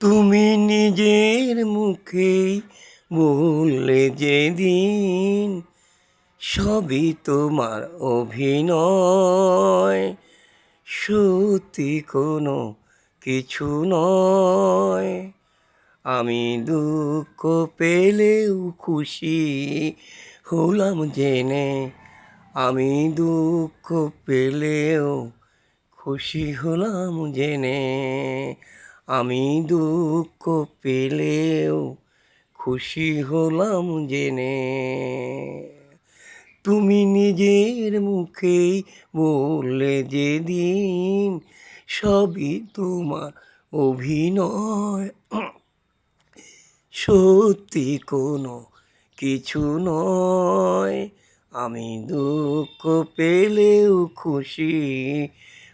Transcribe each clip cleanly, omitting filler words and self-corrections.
তুমি নিজের মুখেই বললে যেদিন সবই তোমার অভিনয়, সত্যি কোনো কিছু নয়। আমি দুঃখ পেলেও খুশি হলাম জেনে, আমি দুঃখ পেলেও খুশি হলাম জেনে, আমি দুঃখ পেলেও খুশি হলাম জেনে। তুমি নিজের মুখেই বললে যেদিন সবই তোমার অভিনয়, সত্যি কোনো কিছু নয়। আমি দুঃখ পেলেও খুশি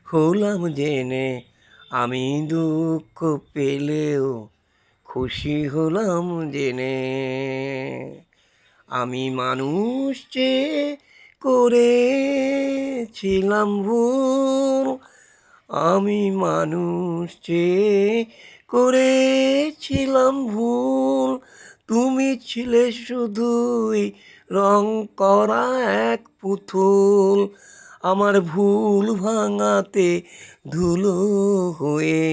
হলাম জেনে, আমি দুঃখ পেলেও খুশি হলাম জেনে। আমি মানুষ চেয়ে করেছিলাম ভুল, আমি মানুষ চেয়ে করেছিলাম ভুল। তুমি ছিলে শুধুই রং করা এক পুতুল, আমার ভুল ভাঙাতে ধুলো হয়ে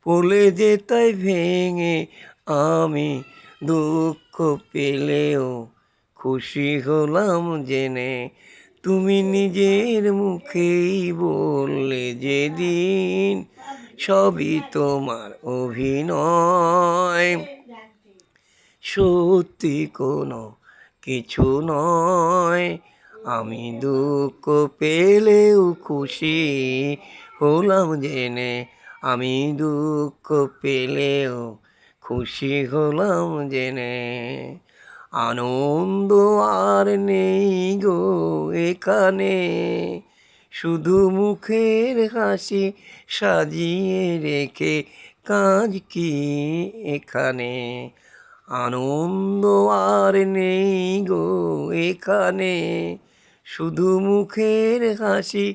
পড়লে যেতাই ভেঙে। আমি দুঃখ পেলেও খুশি হলাম জেনে, তুমি নিজের মুখেই বললে যেদিন সবই তোমার অভিনয়, সত্যি কোনো কিছু নয়। আমি দুঃখ পেলেও খুশি হলাম জেনে, আমি দুঃখ পেলেও খুশি হলাম জেনে। আনন্দ আর নেই গো এখানে, শুধু মুখের হাসি সাজিয়ে রেখে কাজ কি এখানে। আনন্দ আর নেই গো এখানে, শুধু মুখের হাসি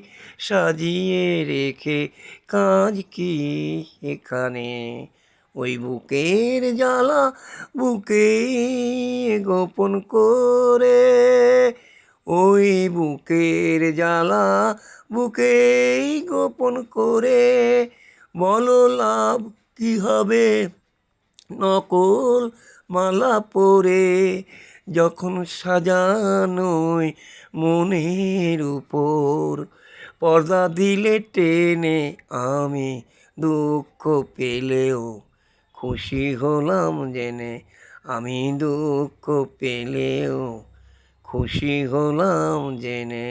সাজিয়ে রেখে কাজ কি এখানে। ওই বুকের জ্বালা বুকে গোপন করে, ওই বুকের জ্বালা বুকেই গোপন করে, বলো লাভ কি হবে নকল মালা পরে। যখন সাজানোই মনের উপর পর্দা দিলে টেনে, আমি দুঃখ পেলেও খুশি হলাম জেনে, আমি দুঃখ পেলেও খুশি হলাম জেনে।